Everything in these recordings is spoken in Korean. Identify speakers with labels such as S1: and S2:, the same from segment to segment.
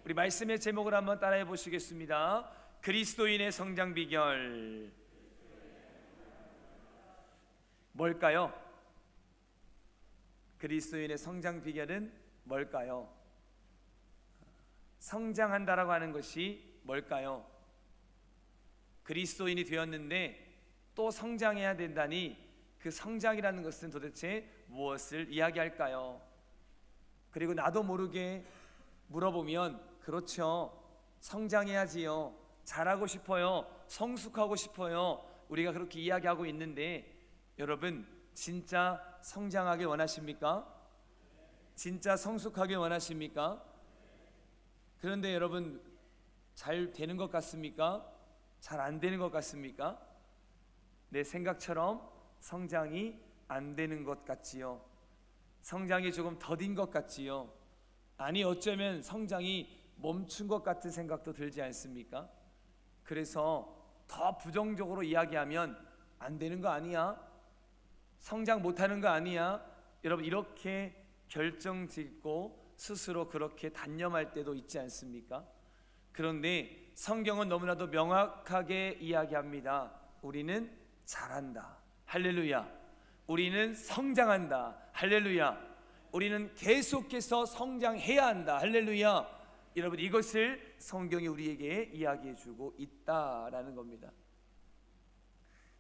S1: 우리 말씀의 제목을 한번 따라해 보시겠습니다. 그리스도인의 성장 비결. 뭘까요? 그리스도인의 성장 비결은 뭘까요? 성장한다라고 하는 것이 뭘까요? 그리스도인이 되었는데 또 성장해야 된다니 그 성장이라는 것은 도대체 무엇을 이야기할까요? 그리고 나도 모르게 물어보면 그렇죠, 성장해야지요, 잘하고 싶어요, 성숙하고 싶어요, 우리가 그렇게 이야기하고 있는데 여러분 진짜 성장하길 원하십니까? 진짜 성숙하길 원하십니까? 그런데 여러분 잘 되는 것 같습니까? 잘 안 되는 것 같습니까? 내 생각처럼 성장이 안 되는 것 같지요. 성장이 조금 더딘 것 같지요. 아니 어쩌면 성장이 멈춘 것 같은 생각도 들지 않습니까? 그래서 더 부정적으로 이야기하면 안 되는 거 아니야? 성장 못하는 거 아니야? 여러분 이렇게 결정짓고 스스로 그렇게 단념할 때도 있지 않습니까? 그런데 성경은 너무나도 명확하게 이야기합니다. 우리는 잘한다. 할렐루야. 우리는 성장한다. 할렐루야. 우리는 계속해서 성장해야 한다. 할렐루야. 여러분 이것을 성경이 우리에게 이야기해주고 있다라는 겁니다.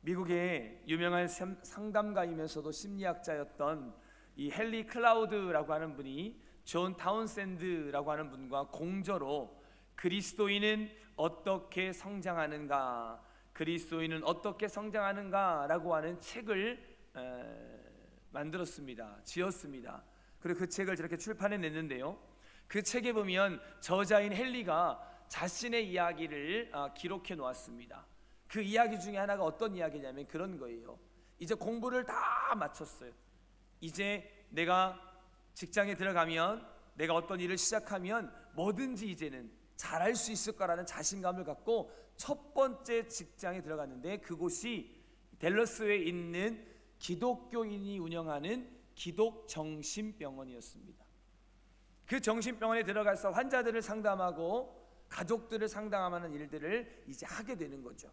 S1: 미국의 유명한 상담가이면서도 심리학자였던 이 헨리 클라우드라고 하는 분이 존 타운샌드라고 하는 분과 공저로 그리스도인은 어떻게 성장하는가, 그리스도인은 어떻게 성장하는가 라고 하는 책을 만들었습니다. 지었습니다. 그리고 그 책을 저렇게 출판해 냈는데요, 그 책에 보면 저자인 헨리가 자신의 이야기를 기록해 놓았습니다. 그 이야기 중에 하나가 어떤 이야기냐면 그런 거예요. 이제 공부를 다 마쳤어요. 이제 내가 직장에 들어가면, 내가 어떤 일을 시작하면 뭐든지 이제는 잘할 수 있을 거라는 자신감을 갖고 첫 번째 직장에 들어갔는데 그곳이 댈러스에 있는 기독교인이 운영하는 기독정신병원이었습니다. 그 정신병원에 들어가서 환자들을 상담하고 가족들을 상담하는 일들을 이제 하게 되는 거죠.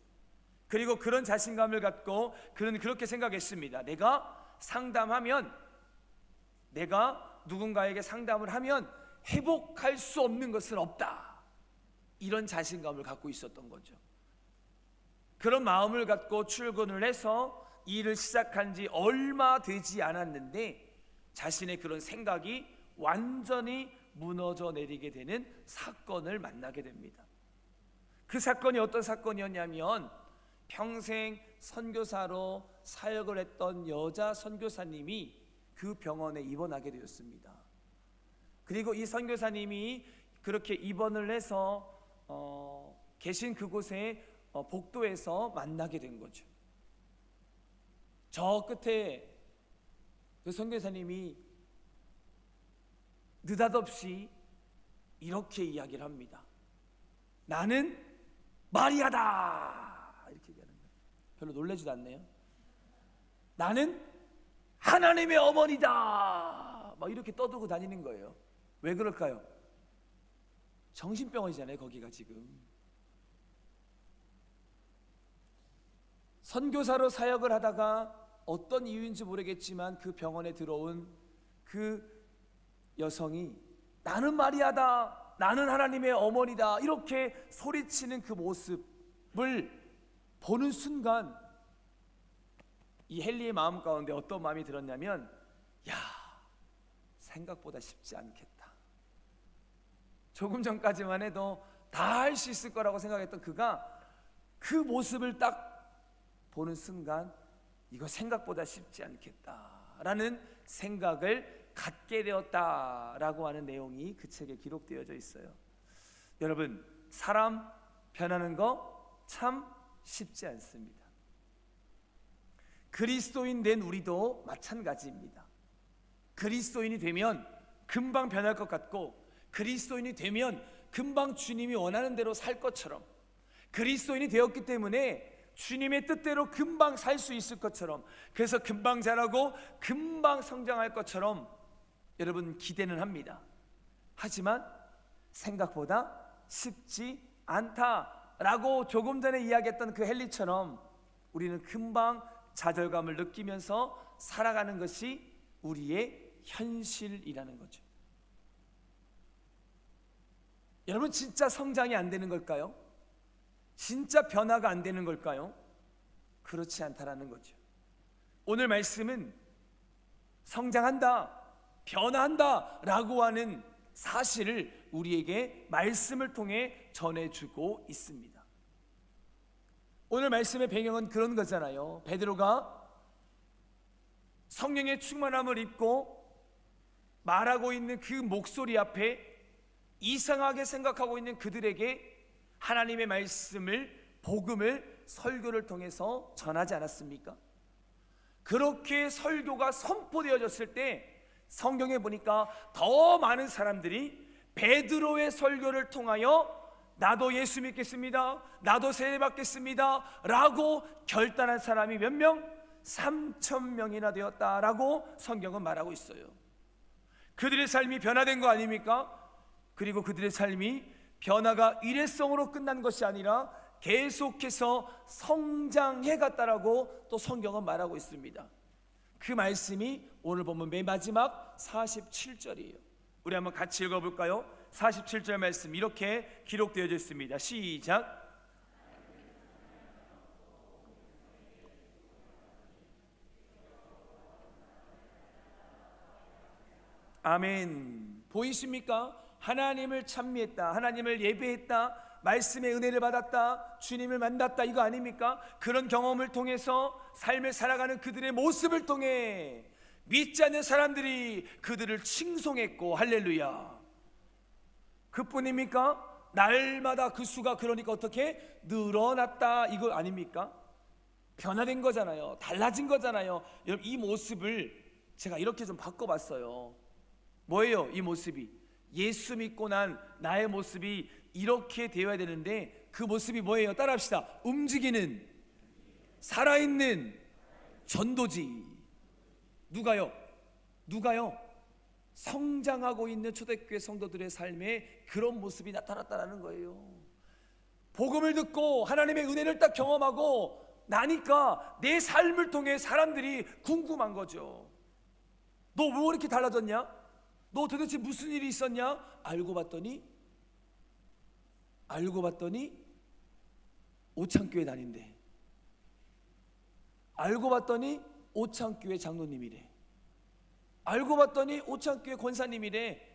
S1: 그리고 그런 자신감을 갖고 그는 그렇게 생각했습니다. 내가 상담하면, 내가 누군가에게 상담을 하면 회복할 수 없는 것은 없다, 이런 자신감을 갖고 있었던 거죠. 그런 마음을 갖고 출근을 해서 일을 시작한 지 얼마 되지 않았는데 자신의 그런 생각이 완전히 무너져 내리게 되는 사건을 만나게 됩니다. 그 사건이 어떤 사건이었냐면 평생 선교사로 사역을 했던 여자 선교사님이 그 병원에 입원하게 되었습니다. 그리고 이 선교사님이 그렇게 입원을 해서 계신 그곳에 복도에서 만나게 된 거죠. 저 끝에 그 선교사님이 느닷없이 이렇게 이야기를 합니다. 나는 마리아다, 이렇게 얘기하는 거예요. 별로 놀라지도 않네요. 나는 하나님의 어머니다, 막 이렇게 떠들고 다니는 거예요. 왜 그럴까요? 정신병원이잖아요, 거기가 지금. 선교사로 사역을 하다가 어떤 이유인지 모르겠지만 그 병원에 들어온 그 여성이 나는 마리아다, 나는 하나님의 어머니다, 이렇게 소리치는 그 모습을 보는 순간 이 헨리의 마음 가운데 어떤 마음이 들었냐면, 야, 생각보다 쉽지 않겠다. 조금 전까지만 해도 다 할 수 있을 거라고 생각했던 그가 그 모습을 딱 보는 순간 이거 생각보다 쉽지 않겠다라는 생각을 갖게 되었다라고 하는 내용이 그 책에 기록되어져 있어요. 여러분, 사람 변하는 거 참 쉽지 않습니다. 그리스도인 된 우리도 마찬가지입니다. 그리스도인이 되면 금방 변할 것 같고, 그리스도인이 되면 금방 주님이 원하는 대로 살 것처럼, 그리스도인이 되었기 때문에 주님의 뜻대로 금방 살 수 있을 것처럼, 그래서 금방 자라고 금방 성장할 것처럼 여러분 기대는 합니다. 하지만 생각보다 쉽지 않다라고 조금 전에 이야기했던 그 헨리처럼 우리는 금방 좌절감을 느끼면서 살아가는 것이 우리의 현실이라는 거죠. 여러분, 진짜 성장이 안 되는 걸까요? 진짜 변화가 안 되는 걸까요? 그렇지 않다라는 거죠. 오늘 말씀은 성장한다, 변화한다 라고 하는 사실을 우리에게 말씀을 통해 전해주고 있습니다. 오늘 말씀의 배경은 그런 거잖아요. 베드로가 성령의 충만함을 입고 말하고 있는 그 목소리 앞에 이상하게 생각하고 있는 그들에게 하나님의 말씀을, 복음을 설교를 통해서 전하지 않았습니까? 그렇게 설교가 선포되어졌을 때 성경에 보니까 더 많은 사람들이 베드로의 설교를 통하여 나도 예수 믿겠습니다, 나도 세례받겠습니다 라고 결단한 사람이 몇 명? 3,000명이나 되었다라고 성경은 말하고 있어요. 그들의 삶이 변화된 거 아닙니까? 그리고 그들의 삶이 변화가 일회성으로 끝난 것이 아니라 계속해서 성장해 갔다라고 또 성경은 말하고 있습니다. 그 말씀이 오늘 보면 맨 마지막 47절이에요. 우리 한번 같이 읽어볼까요? 47절 말씀 이렇게 기록되어져 있습니다. 시작. 아멘. 보이십니까? 하나님을 찬미했다, 하나님을 예배했다, 말씀의 은혜를 받았다, 주님을 만났다, 이거 아닙니까? 그런 경험을 통해서 삶을 살아가는 그들의 모습을 통해 믿지 않는 사람들이 그들을 칭송했고, 할렐루야. 그뿐입니까? 날마다 그 수가 그러니까 어떻게 늘어났다, 이거 아닙니까? 변화된 거잖아요. 달라진 거잖아요. 여러분, 이 모습을 제가 이렇게 좀 바꿔봤어요. 뭐예요? 이 모습이 예수 믿고 난 나의 모습이 이렇게 되어야 되는데 그 모습이 뭐예요? 따라합시다. 움직이는, 살아있는 전도지. 누가요? 성장하고 있는 초대교회 성도들의 삶에 그런 모습이 나타났다는 거예요. 복음을 듣고 하나님의 은혜를 딱 경험하고 나니까 내 삶을 통해 사람들이 궁금한 거죠. 너 왜 이렇게 달라졌냐? 너 도대체 무슨 일이 있었냐? 알고 봤더니 오창교회 다닌대. 알고 봤더니 오창교회 장로님이래. 알고 봤더니 오창교회 권사님이래.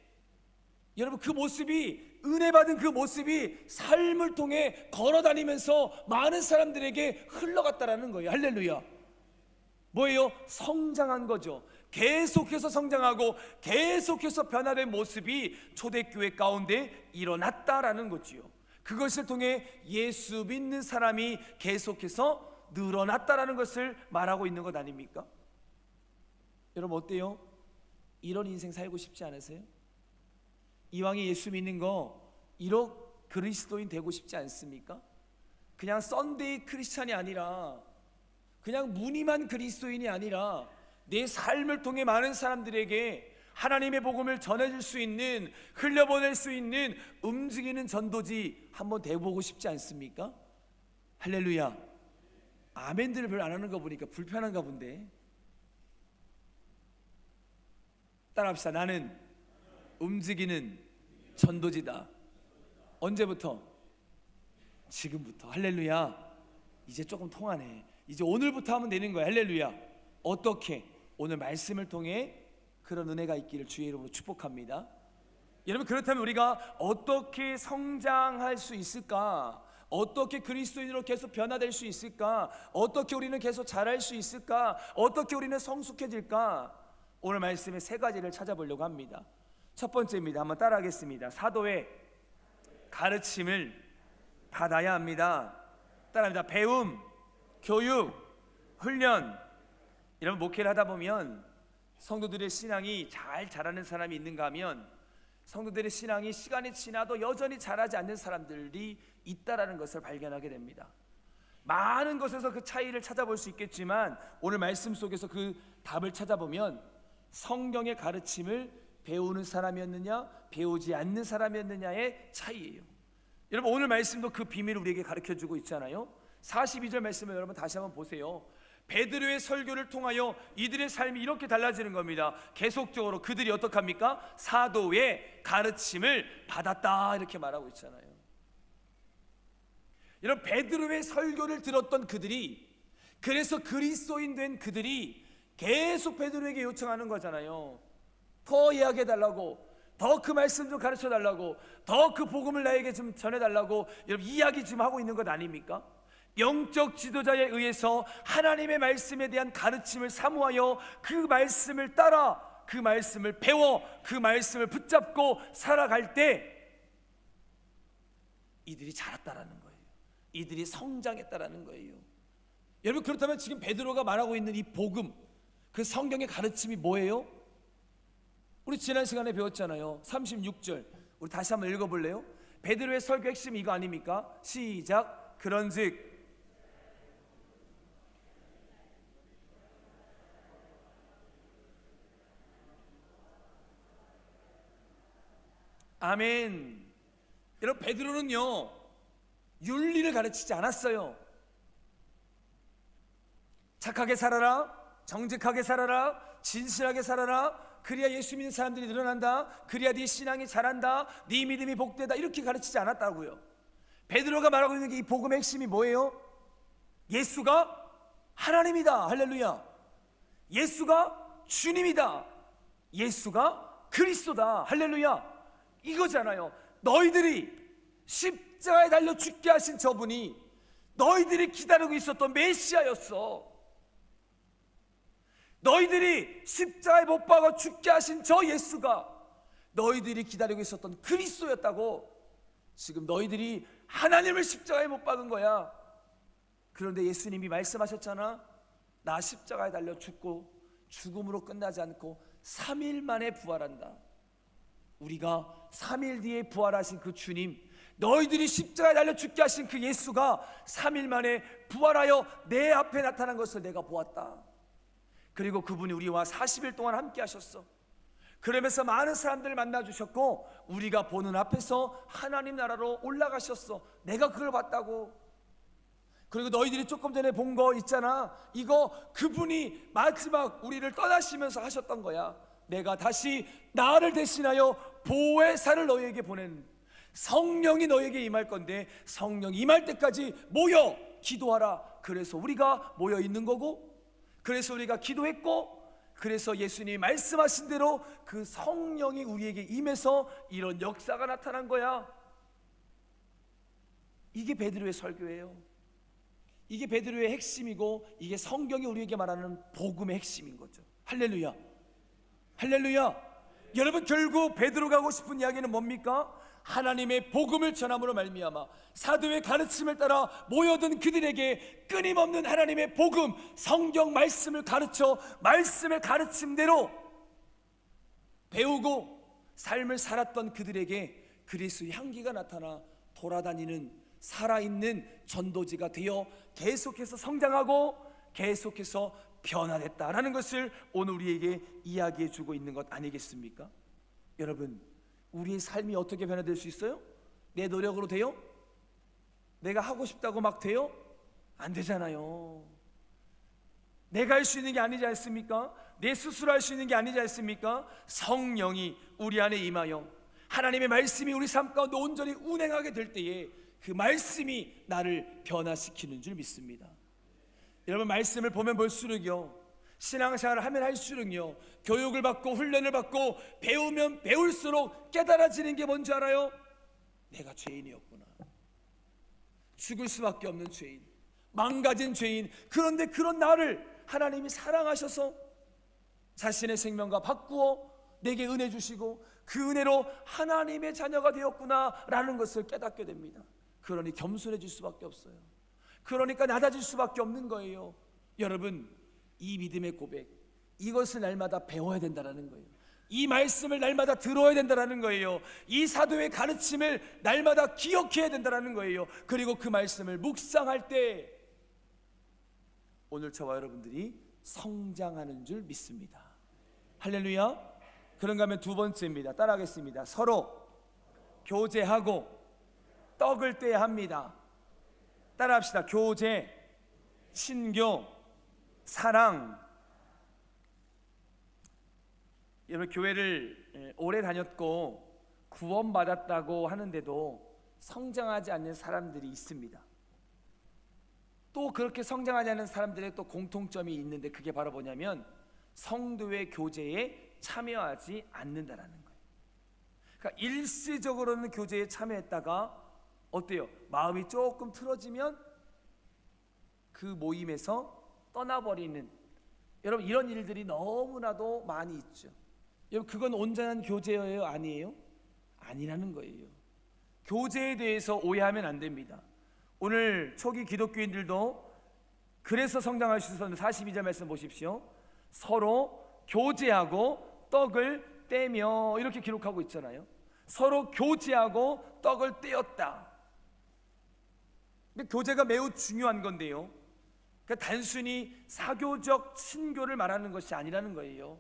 S1: 여러분, 그 모습이, 은혜 받은 그 모습이 삶을 통해 걸어다니면서 많은 사람들에게 흘러갔다라는 거예요. 할렐루야. 뭐예요? 성장한 거죠. 계속해서 성장하고 계속해서 변화된 모습이 초대교회 가운데 일어났다라는 거지요. 그것을 통해 예수 믿는 사람이 계속해서 늘어났다라는 것을 말하고 있는 것 아닙니까? 여러분, 어때요? 이런 인생 살고 싶지 않으세요? 이왕에 예수 믿는 거 이런 그리스도인 되고 싶지 않습니까? 그냥 썬데이 크리스찬이 아니라, 그냥 무늬만 그리스도인이 아니라 내 삶을 통해 많은 사람들에게 하나님의 복음을 전해줄 수 있는, 흘려보낼 수 있는 움직이는 전도지 한번 돼보고 싶지 않습니까? 할렐루야. 아멘들을 별로 안 하는 거 보니까 불편한가 본데. 따라합시다. 나는 움직이는 전도지다. 언제부터? 지금부터. 할렐루야. 이제 조금 통하네. 이제 오늘부터 하면 되는 거야. 할렐루야. 어떻게? 오늘 말씀을 통해 그런 은혜가 있기를 주의 이름으로 축복합니다. 여러분, 그렇다면 우리가 어떻게 성장할 수 있을까? 어떻게 그리스도인으로 계속 변화될 수 있을까? 어떻게 우리는 계속 자랄 수 있을까? 어떻게 우리는 성숙해질까? 오늘 말씀의 세 가지를 찾아보려고 합니다. 첫 번째입니다. 한번 따라하겠습니다. 사도의 가르침을 받아야 합니다. 따라합니다. 배움, 교육, 훈련. 여러분, 목회를 하다 보면 성도들의 신앙이 잘 자라는 사람이 있는가 하면 성도들의 신앙이 시간이 지나도 여전히 자라지 않는 사람들이 있다라는 것을 발견하게 됩니다. 많은 것에서 그 차이를 찾아볼 수 있겠지만 오늘 말씀 속에서 그 답을 찾아보면 성경의 가르침을 배우는 사람이었느냐 배우지 않는 사람이었느냐의 차이예요. 여러분 오늘 말씀도 그 비밀을 우리에게 가르쳐주고 있잖아요. 42절 말씀을 여러분 다시 한번 보세요. 베드로의 설교를 통하여 이들의 삶이 이렇게 달라지는 겁니다. 계속적으로 그들이 어떻게 합니까? 사도의 가르침을 받았다 이렇게 말하고 있잖아요. 여러분 베드로의 설교를 들었던 그들이, 그래서 그리스도인 된 그들이 계속 베드로에게 요청하는 거잖아요. 더 이야기해 달라고, 더 그 말씀 좀 가르쳐 달라고, 더 그 복음을 나에게 좀 전해 달라고 여러분 이야기 지금 하고 있는 것 아닙니까? 영적 지도자에 의해서 하나님의 말씀에 대한 가르침을 사모하여 그 말씀을 따라 그 말씀을 배워 그 말씀을 붙잡고 살아갈 때 이들이 자랐다라는 거예요. 이들이 성장했다라는 거예요. 여러분 그렇다면 지금 베드로가 말하고 있는 이 복음, 그 성경의 가르침이 뭐예요? 우리 지난 시간에 배웠잖아요. 36절 우리 다시 한번 읽어볼래요? 베드로의 설교 핵심이 이거 아닙니까? 시작. 그런즉 아멘. 여러분 베드로는요 윤리를 가르치지 않았어요. 착하게 살아라, 정직하게 살아라, 진실하게 살아라, 그래야 예수 믿는 사람들이 늘어난다, 그래야 네 신앙이 자란다, 네 믿음이 복되다, 이렇게 가르치지 않았다고요. 베드로가 말하고 있는 게 이 복음의 핵심이 뭐예요? 예수가 하나님이다. 할렐루야. 예수가 주님이다. 예수가 그리스도다. 할렐루야. 이거잖아요. 너희들이 십자가에 달려 죽게 하신 저분이 너희들이 기다리고 있었던 메시아였어. 너희들이 십자가에 못 박아 죽게 하신 저 예수가 너희들이 기다리고 있었던 그리스도였다고. 지금 너희들이 하나님을 십자가에 못 박은 거야. 그런데 예수님이 말씀하셨잖아. 나 십자가에 달려 죽고 죽음으로 끝나지 않고 3일 만에 부활한다. 우리가 3일 뒤에 부활하신 그 주님, 너희들이 십자가에 달려 죽게 하신 그 예수가 3일 만에 부활하여 내 앞에 나타난 것을 내가 보았다. 그리고 그분이 우리와 40일 동안 함께 하셨어. 그러면서 많은 사람들을 만나 주셨고 우리가 보는 앞에서 하나님 나라로 올라가셨어. 내가 그걸 봤다고. 그리고 너희들이 조금 전에 본 거 있잖아. 이거 그분이 마지막 우리를 떠나시면서 하셨던 거야. 내가 다시 나를 대신하여 보호의 살을 너희에게 보낸 성령이 너희에게 임할 건데 성령이 임할 때까지 모여 기도하라. 그래서 우리가 모여 있는 거고, 그래서 우리가 기도했고, 그래서 예수님이 말씀하신 대로 그 성령이 우리에게 임해서 이런 역사가 나타난 거야. 이게 베드로의 설교예요. 이게 베드로의 핵심이고 이게 성경이 우리에게 말하는 복음의 핵심인 거죠. 할렐루야. 할렐루야. 여러분 결국 베드로가 하고 싶은 이야기는 뭡니까? 하나님의 복음을 전함으로 말미암아 사도의 가르침을 따라 모여든 그들에게 끊임없는 하나님의 복음, 성경 말씀을 가르쳐 말씀의 가르침대로 배우고 삶을 살았던 그들에게 그리스도의 향기가 나타나 돌아다니는 살아있는 전도지가 되어 계속해서 성장하고 계속해서 변화됐다라는 것을 오늘 우리에게 이야기해 주고 있는 것 아니겠습니까? 여러분 우리의 삶이 어떻게 변화될 수 있어요? 내 노력으로 돼요? 내가 하고 싶다고 막 돼요? 안 되잖아요. 내가 할 수 있는 게 아니지 않습니까? 내 스스로 할 수 있는 게 아니지 않습니까? 성령이 우리 안에 임하여 하나님의 말씀이 우리 삶 가운데 온전히 운행하게 될 때에 그 말씀이 나를 변화시키는 줄 믿습니다. 여러분 말씀을 보면 볼수록요, 신앙생활을 하면 할수록요, 교육을 받고 훈련을 받고 배우면 배울수록 깨달아지는 게 뭔지 알아요? 내가 죄인이었구나. 죽을 수밖에 없는 죄인, 망가진 죄인. 그런데 그런 나를 하나님이 사랑하셔서 자신의 생명과 바꾸어 내게 은혜 주시고 그 은혜로 하나님의 자녀가 되었구나라는 것을 깨닫게 됩니다. 그러니 겸손해질 수밖에 없어요. 그러니까 낮아질 수밖에 없는 거예요. 여러분 이 믿음의 고백, 이것을 날마다 배워야 된다는 거예요. 이 말씀을 날마다 들어야 된다는 거예요. 이 사도의 가르침을 날마다 기억해야 된다는 거예요. 그리고 그 말씀을 묵상할 때 오늘 저와 여러분들이 성장하는 줄 믿습니다. 할렐루야. 그런가 하면 두 번째입니다. 따라하겠습니다. 서로 교제하고 떡을 떼야 합니다. 따라합시다. 교제, 친교, 사랑. 여러분, 교회를 오래 다녔고 구원받았다고 하는데도 성장하지 않는 사람들이 있습니다. 또 그렇게 성장하지 않는 사람들의 또 공통점이 있는데, 그게 바로 뭐냐면 성도의 교제에 참여하지 않는다라는 거예요. 그러니까 일시적으로는 교제에 참여했다가 어때요? 마음이 조금 틀어지면 그 모임에서 떠나버리는, 여러분, 이런 일들이 너무나도 많이 있죠. 여러분, 그건 온전한 교제예요? 아니에요? 아니라는 거예요. 교제에 대해서 오해하면 안 됩니다. 오늘 초기 기독교인들도 그래서 성장할 수 있었는데 42절 말씀 보십시오. 서로 교제하고 떡을 떼며, 이렇게 기록하고 있잖아요. 서로 교제하고 떡을 떼었다. 근데 교제가 매우 중요한 건데요, 그러니까 단순히 사교적 친교를 말하는 것이 아니라는 거예요.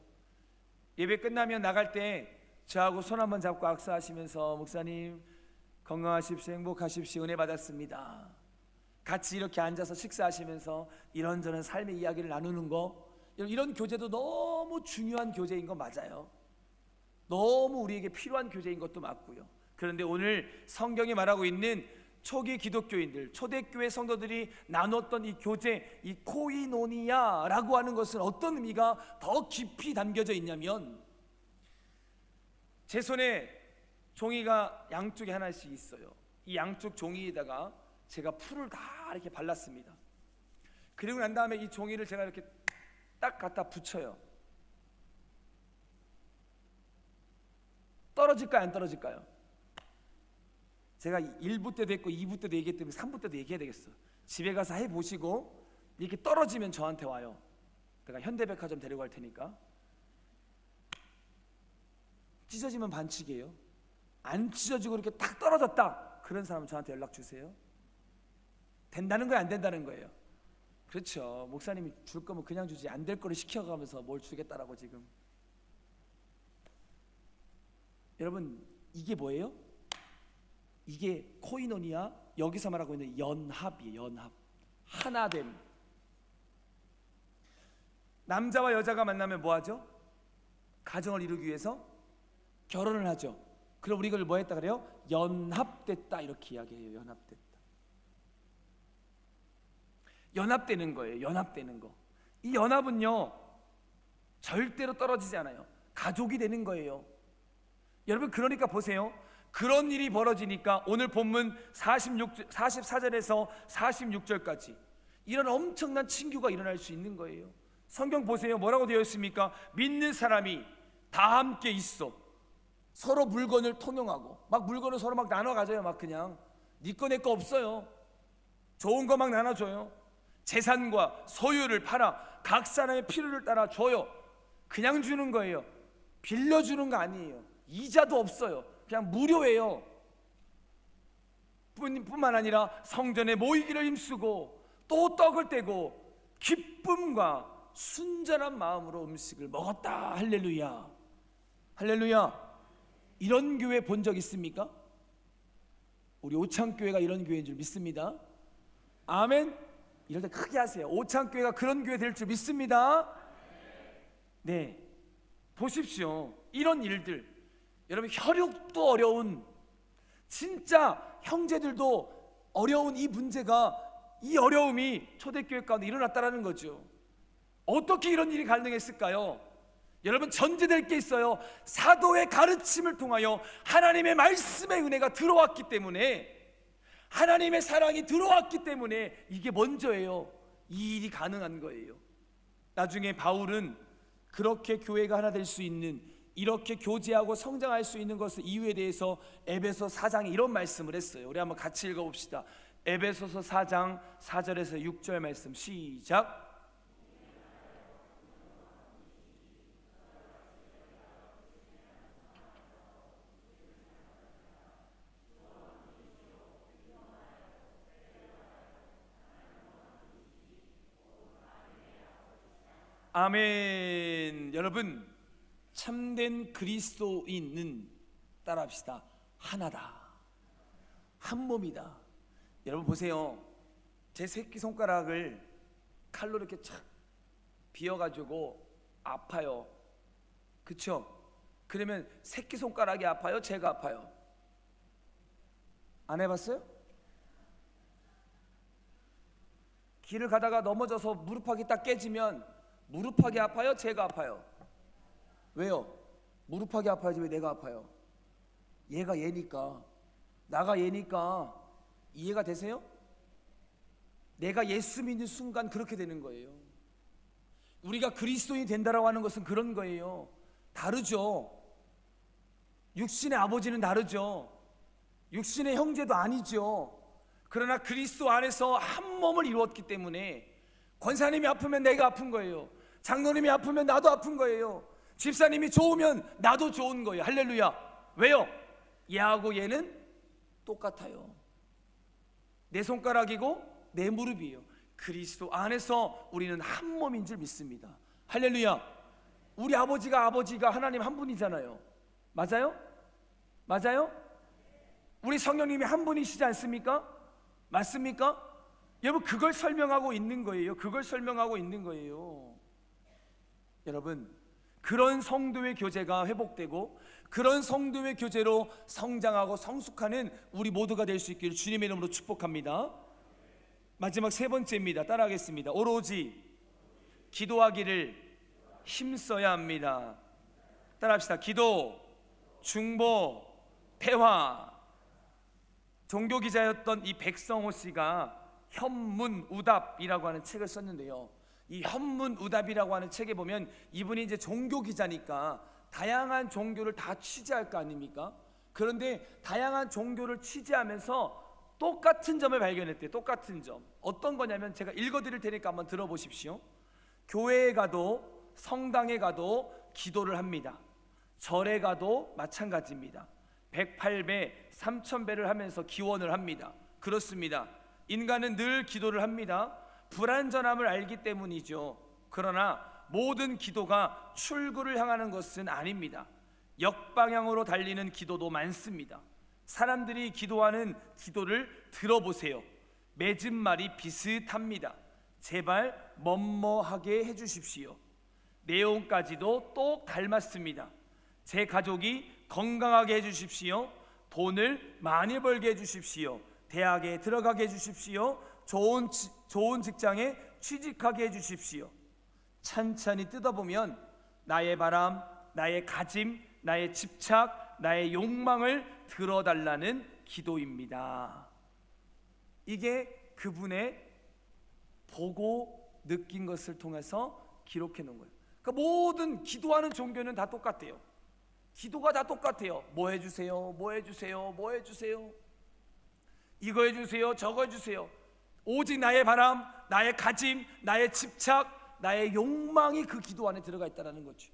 S1: 예배 끝나면 나갈 때 저하고 손 한번 잡고 악수하시면서 목사님 건강하십시오, 행복하십시오, 은혜 받았습니다. 같이 이렇게 앉아서 식사하시면서 이런저런 삶의 이야기를 나누는 거, 이런 교제도 너무 중요한 교제인 거 맞아요. 너무 우리에게 필요한 교제인 것도 맞고요. 그런데 오늘 성경이 말하고 있는 초기 기독교인들, 초대교회 성도들이 나눴던 이 교제, 이 코이노니아라고 하는 것은 어떤 의미가 더 깊이 담겨져 있냐면, 제 손에 종이가 양쪽에 하나씩 있어요. 이 양쪽 종이에다가 제가 풀을 다 이렇게 발랐습니다. 그리고 난 다음에 이 종이를 제가 이렇게 딱 갖다 붙여요. 떨어질까요, 안 떨어질까요? 제가 1부 때도 했고 2부 때도 얘기했기 때문에 3부 때도 얘기해야 되겠어. 집에 가서 해보시고 이렇게 떨어지면 저한테 와요. 내가 현대백화점 데려갈 테니까. 찢어지면 반칙이에요. 안 찢어지고 이렇게 탁 떨어졌다, 그런 사람은 저한테 연락 주세요. 된다는 거예요, 안 된다는 거예요? 그렇죠. 목사님이 줄 거면 그냥 주지, 안 될 거를 시켜가면서 뭘 주겠다라고 지금. 여러분, 이게 뭐예요? 이게 코이노니아, 여기서 말하고 있는 연합이에요. 연합, 하나됨. 남자와 여자가 만나면 뭐 하죠? 가정을 이루기 위해서 결혼을 하죠. 그럼 우리 이걸 뭐 했다 그래요? 연합됐다, 이렇게 이야기해요. 연합됐다. 연합되는 거예요. 연합되는 거. 이 연합은요 절대로 떨어지지 않아요. 가족이 되는 거예요. 여러분, 그러니까 보세요. 그런 일이 벌어지니까 오늘 본문 44절에서 46절까지 이런 엄청난 친교가 일어날 수 있는 거예요. 성경 보세요. 뭐라고 되어 있습니까? 믿는 사람이 다 함께 있어 서로 물건을 통용하고, 막 물건을 서로 막 나눠 가져요. 막 그냥 네 거 내 거 없어요. 좋은 거 막 나눠줘요. 재산과 소유를 팔아 각 사람의 필요를 따라 줘요. 그냥 주는 거예요. 빌려주는 거 아니에요. 이자도 없어요. 그냥 무료예요. 뿐만 아니라 성전에 모이기를 힘쓰고 또 떡을 떼고 기쁨과 순전한 마음으로 음식을 먹었다. 할렐루야, 할렐루야. 이런 교회 본 적 있습니까? 우리 오창교회가 이런 교회인 줄 믿습니다. 아멘. 이럴 때 크게 하세요. 오창교회가 그런 교회 될 줄 믿습니다. 네, 보십시오. 이런 일들, 여러분, 혈육도 어려운, 진짜 형제들도 어려운 이 문제가, 이 어려움이 초대교회 가운데 일어났다라는 거죠. 어떻게 이런 일이 가능했을까요? 여러분, 전제될 게 있어요. 사도의 가르침을 통하여 하나님의 말씀의 은혜가 들어왔기 때문에, 하나님의 사랑이 들어왔기 때문에 이게 먼저예요. 이 일이 가능한 거예요. 나중에 바울은 그렇게 교회가 하나 될 수 있는, 이렇게 교제하고 성장할 수 있는 것을, 이유에 대해서 에베소 4장에 이런 말씀을 했어요. 우리 한번 같이 읽어봅시다. 에베소서 4장 4절에서 6절 말씀 시작. 아멘. 여러분, 참된 그리스도인은 따라합시다. 하나다. 한 몸이다. 여러분 보세요. 제 새끼손가락을 칼로 이렇게 착 비어가지고 아파요. 그쵸? 그러면 새끼손가락이 아파요? 제가 아파요? 안 해봤어요? 길을 가다가 넘어져서 무릎팍이 딱 깨지면 무릎팍이 아파요? 제가 아파요? 왜요? 무릎팍이 아파야지 왜 내가 아파요? 얘가 얘니까, 나가 얘니까. 이해가 되세요? 내가 예수 믿는 순간 그렇게 되는 거예요. 우리가 그리스도인이 된다라고 하는 것은 그런 거예요. 다르죠. 육신의 아버지는 다르죠. 육신의 형제도 아니죠. 그러나 그리스도 안에서 한 몸을 이루었기 때문에 권사님이 아프면 내가 아픈 거예요. 장로님이 아프면 나도 아픈 거예요. 집사님이 좋으면 나도 좋은 거예요. 할렐루야. 왜요? 얘하고 얘는 똑같아요. 내 손가락이고 내 무릎이에요. 그리스도 안에서 우리는 한 몸인 줄 믿습니다. 할렐루야. 우리 아버지가 하나님 한 분이잖아요. 맞아요? 맞아요? 우리 성령님이 한 분이시지 않습니까? 맞습니까? 여러분 그걸 설명하고 있는 거예요. 그걸 설명하고 있는 거예요. 여러분 그런 성도의 교제가 회복되고 그런 성도의 교제로 성장하고 성숙하는 우리 모두가 될 수 있기를 주님의 이름으로 축복합니다. 마지막 세 번째입니다. 따라하겠습니다. 오로지 기도하기를 힘써야 합니다. 따라합시다. 기도, 중보, 대화. 종교 기자였던 이 백성호 씨가 현문우답이라고 하는 책을 썼는데요. 이 현문우답이라고 하는 책에 보면 이분이 이제 종교 기자니까 다양한 종교를 다 취재할 거 아닙니까? 그런데 다양한 종교를 취재하면서 똑같은 점을 발견했대요. 똑같은 점. 어떤 거냐면 제가 읽어드릴 테니까 한번 들어보십시오. 교회에 가도 성당에 가도 기도를 합니다. 절에 가도 마찬가지입니다. 108배, 3000배를 하면서 기원을 합니다. 그렇습니다. 인간은 늘 기도를 합니다. 불완전함을 알기 때문이죠. 그러나 모든 기도가 출구를 향하는 것은 아닙니다. 역방향으로 달리는 기도도 많습니다. 사람들이 기도하는 기도를 들어보세요. 맺은 말이 비슷합니다. 제발 뭐뭐하게 해주십시오. 내용까지도 똑 닮았습니다. 제 가족이 건강하게 해주십시오. 돈을 많이 벌게 해주십시오. 대학에 들어가게 해주십시오. 좋은 직장에 취직하게 해주십시오. 찬찬히 뜯어보면 나의 바람, 나의 가짐, 나의 집착, 나의 욕망을 들어달라는 기도입니다. 이게 그분의 보고 느낀 것을 통해서 기록해 놓은 거예요. 그러니까 모든 기도하는 종교는 다 똑같아요. 기도가 다 똑같아요. 뭐 해주세요, 뭐 해주세요, 뭐 해주세요, 이거 해주세요, 저거 해주세요. 오직 나의 바람, 나의 가짐, 나의 집착, 나의 욕망이 그 기도 안에 들어가 있다는 거죠.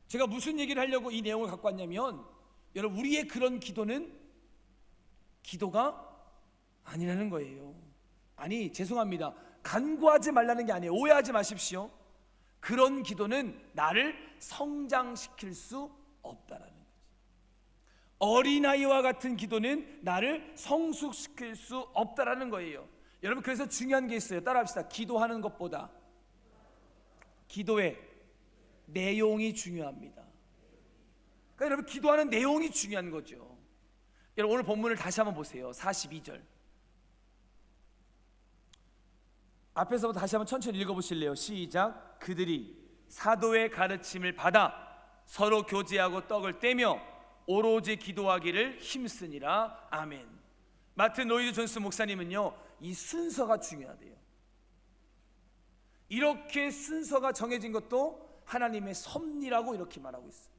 S1: 제가 무슨 얘기를 하려고 이 내용을 갖고 왔냐면, 여러분 우리의 그런 기도는 기도가 아니라는 거예요. 아니 죄송합니다. 간구하지 말라는 게 아니에요. 오해하지 마십시오. 그런 기도는 나를 성장시킬 수 없다라는 거죠. 어린아이와 같은 기도는 나를 성숙시킬 수 없다라는 거예요. 여러분 그래서 중요한 게 있어요. 따라합시다. 기도하는 것보다 기도의 내용이 중요합니다. 그러니까 여러분 기도하는 내용이 중요한 거죠. 여러분 오늘 본문을 다시 한번 보세요. 42절 앞에서부터 다시 한번 천천히 읽어보실래요? 시작. 그들이 사도의 가르침을 받아 서로 교제하고 떡을 떼며 오로지 기도하기를 힘쓰니라. 아멘. 마틴 로이드 존스 목사님은요 이 순서가 중요하대요. 이렇게 순서가 정해진 것도 하나님의 섭리라고 이렇게 말하고 있어요.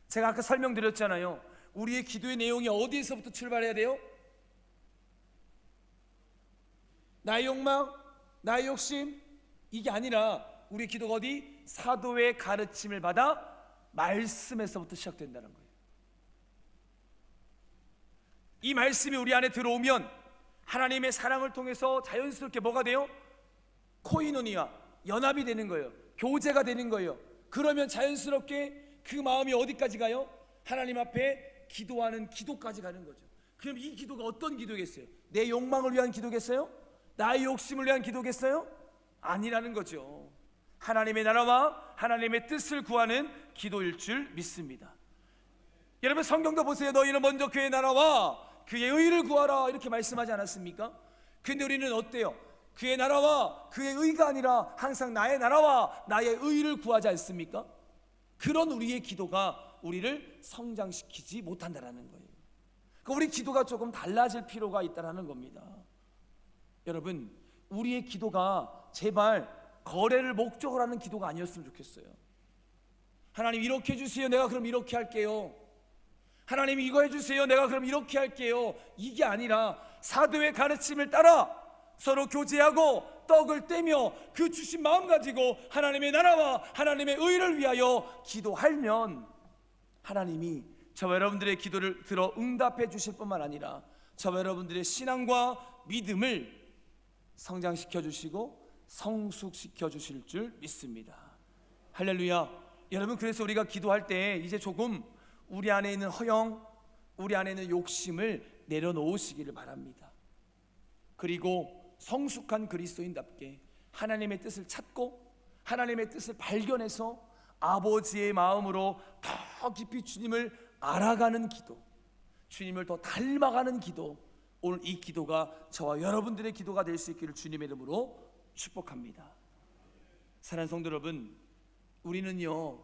S1: 제가 아까 설명드렸잖아요. 우리의 기도의 내용이 어디에서부터 출발해야 돼요? 나의 욕망, 나의 욕심, 이게 아니라 우리의 기도가 어디? 사도의 가르침을 받아 말씀에서부터 시작된다는 거예요. 이 말씀이 우리 안에 들어오면 하나님의 사랑을 통해서 자연스럽게 뭐가 돼요? 코이노니아, 연합이 되는 거예요. 교제가 되는 거예요. 그러면 자연스럽게 그 마음이 어디까지 가요? 하나님 앞에 기도하는 기도까지 가는 거죠. 그럼 이 기도가 어떤 기도겠어요? 내 욕망을 위한 기도겠어요? 나의 욕심을 위한 기도겠어요? 아니라는 거죠. 하나님의 나라와 하나님의 뜻을 구하는 기도일 줄 믿습니다. 여러분 성경도 보세요. 너희는 먼저 그의 나라와 그의 의를 구하라 이렇게 말씀하지 않았습니까? 근데 우리는 어때요? 그의 나라와 그의 의가 아니라 항상 나의 나라와 나의 의를 구하지 않습니까? 그런 우리의 기도가 우리를 성장시키지 못한다는 거예요. 그러니까 우리 기도가 조금 달라질 필요가 있다는 겁니다. 여러분 우리의 기도가 제발 거래를 목적으로 하는 기도가 아니었으면 좋겠어요. 하나님 이렇게 해주세요. 내가 그럼 이렇게 할게요. 하나님 이거 해주세요. 내가 그럼 이렇게 할게요. 이게 아니라 사도의 가르침을 따라 서로 교제하고 떡을 떼며 그 주신 마음 가지고 하나님의 나라와 하나님의 의를 위하여 기도하면 하나님이 저와 여러분들의 기도를 들어 응답해 주실 뿐만 아니라 저와 여러분들의 신앙과 믿음을 성장시켜 주시고 성숙시켜 주실 줄 믿습니다. 할렐루야. 여러분 그래서 우리가 기도할 때 이제 조금 우리 안에 있는 허영, 우리 안에 있는 욕심을 내려놓으시기를 바랍니다. 그리고 성숙한 그리스도인답게 하나님의 뜻을 찾고 하나님의 뜻을 발견해서 아버지의 마음으로 더 깊이 주님을 알아가는 기도, 주님을 더 닮아가는 기도, 오늘 이 기도가 저와 여러분들의 기도가 될 수 있기를 주님의 이름으로 축복합니다. 사랑하는 성도 여러분, 우리는요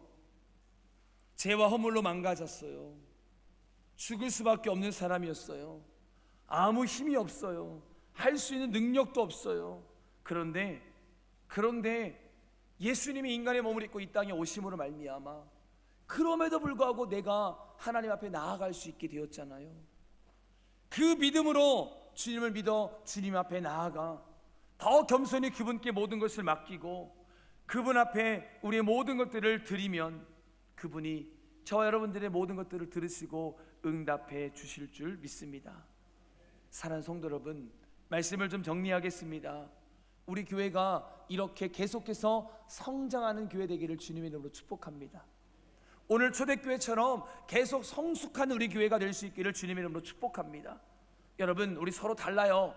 S1: 죄와 허물로 망가졌어요. 죽을 수밖에 없는 사람이었어요. 아무 힘이 없어요. 할 수 있는 능력도 없어요. 그런데 예수님이 인간의 몸을 입고 이 땅에 오심으로 말미암아 그럼에도 불구하고 내가 하나님 앞에 나아갈 수 있게 되었잖아요. 그 믿음으로 주님을 믿어 주님 앞에 나아가 더 겸손히 그분께 모든 것을 맡기고 그분 앞에 우리의 모든 것들을 드리면 그분이 저와 여러분들의 모든 것들을 들으시고 응답해 주실 줄 믿습니다. 사랑하는 성도 여러분, 말씀을 좀 정리하겠습니다. 우리 교회가 이렇게 계속해서 성장하는 교회 되기를 주님의 이름으로 축복합니다. 오늘 초대교회처럼 계속 성숙한 우리 교회가 될 수 있기를 주님의 이름으로 축복합니다. 여러분 우리 서로 달라요.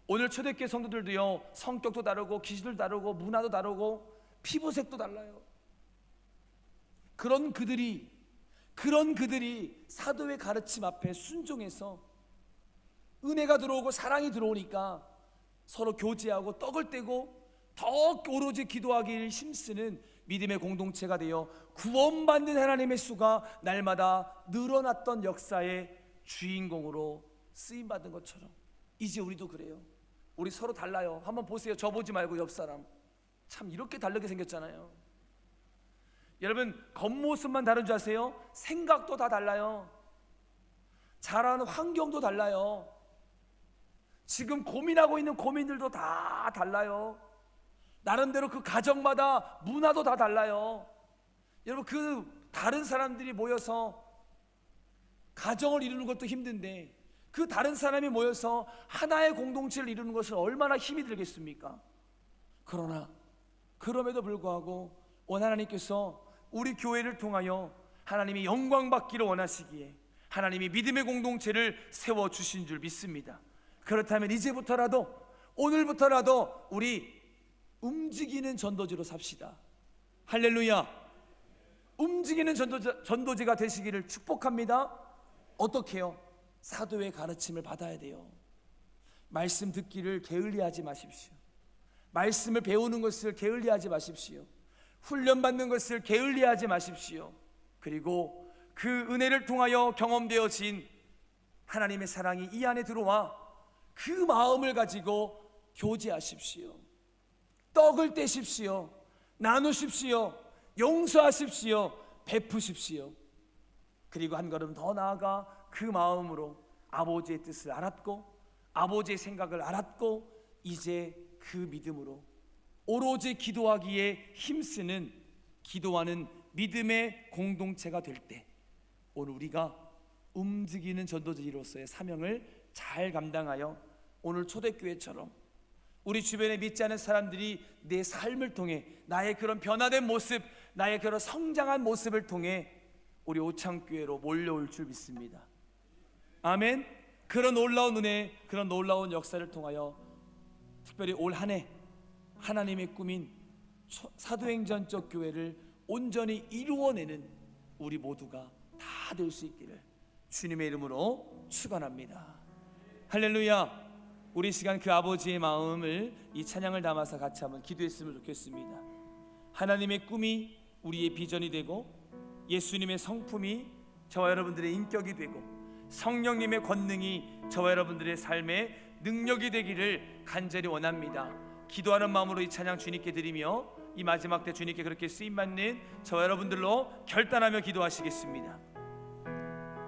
S1: 오늘 초대교회 성도들도요 성격도 다르고 기질도 다르고 문화도 다르고 피부색도 달라요. 그런 그들이 사도의 가르침 앞에 순종해서 은혜가 들어오고 사랑이 들어오니까 서로 교제하고 떡을 떼고 더 오로지 기도하기를 힘쓰는 믿음의 공동체가 되어 구원받는 하나님의 수가 날마다 늘어났던 역사의 주인공으로 쓰임받은 것처럼 이제 우리도 그래요. 우리 서로 달라요. 한번 보세요. 저 보지 말고 옆 사람. 참 이렇게 다르게 생겼잖아요. 여러분 겉모습만 다른 줄 아세요? 생각도 다 달라요. 자라는 환경도 달라요. 지금 고민하고 있는 고민들도 다 달라요. 나름대로 그 가정마다 문화도 다 달라요. 여러분 그 다른 사람들이 모여서 가정을 이루는 것도 힘든데 그 다른 사람이 모여서 하나의 공동체를 이루는 것은 얼마나 힘이 들겠습니까? 그러나 그럼에도 불구하고 원 하나님께서 우리 교회를 통하여 하나님이 영광 받기를 원하시기에 하나님이 믿음의 공동체를 세워주신 줄 믿습니다. 그렇다면 이제부터라도 오늘부터라도 우리 움직이는 전도지로 삽시다. 할렐루야. 움직이는 전도지가 되시기를 축복합니다. 어떻게 해요? 사도의 가르침을 받아야 돼요. 말씀 듣기를 게을리하지 마십시오. 말씀을 배우는 것을 게을리하지 마십시오. 훈련받는 것을 게을리하지 마십시오. 그리고 그 은혜를 통하여 경험되어진 하나님의 사랑이 이 안에 들어와 그 마음을 가지고 교제하십시오. 떡을 떼십시오. 나누십시오. 용서하십시오. 베푸십시오. 그리고 한 걸음 더 나아가 그 마음으로 아버지의 뜻을 알았고 아버지의 생각을 알았고 이제 그 믿음으로 오로지 기도하기에 힘쓰는 기도하는 믿음의 공동체가 될 때 오늘 우리가 움직이는 전도지로서의 사명을 잘 감당하여 오늘 초대교회처럼 우리 주변에 믿지 않은 사람들이 내 삶을 통해 나의 그런 변화된 모습, 나의 그런 성장한 모습을 통해 우리 오창교회로 몰려올 줄 믿습니다. 아멘. 그런 놀라운 은혜, 그런 놀라운 역사를 통하여 특별히 올 한 해 하나님의 꿈인 사도행전 쪽 교회를 온전히 이루어내는 우리 모두가 다 될 수 있기를 주님의 이름으로 축원합니다. 할렐루야. 우리 시간 그 아버지의 마음을 이 찬양을 담아서 같이 한번 기도했으면 좋겠습니다. 하나님의 꿈이 우리의 비전이 되고 예수님의 성품이 저와 여러분들의 인격이 되고 성령님의 권능이 저와 여러분들의 삶의 능력이 되기를 간절히 원합니다. 기도하는 마음으로 이 찬양 주님께 드리며 이 마지막 때 주님께 그렇게 쓰임받는 저와 여러분들로 결단하며 기도하시겠습니다.